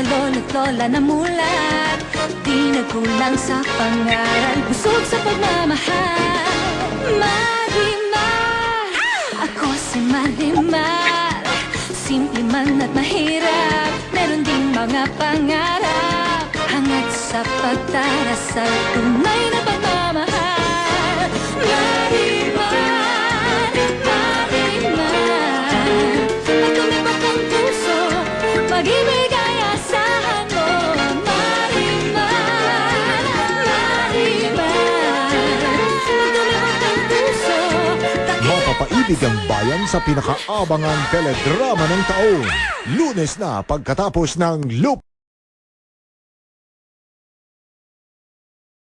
sa lolo't lola na mulat. Di nagkulang sa pangaral, busog sa pagmamahal. Marimar, ako si Marimar. Simple man at mahirap, meron ding mga pangarap. Hangad sa pagdarasal, tunay na pagmamahal. Marimar, Marimar, at tumibok ang puso, mag-ibig ay asahan mo. Marimar, Marimar, at tumibok ang puso. Mapapaibig ang bayan sa pinakaabangang teledrama ng taon. Lunes na pagkatapos ng Loop.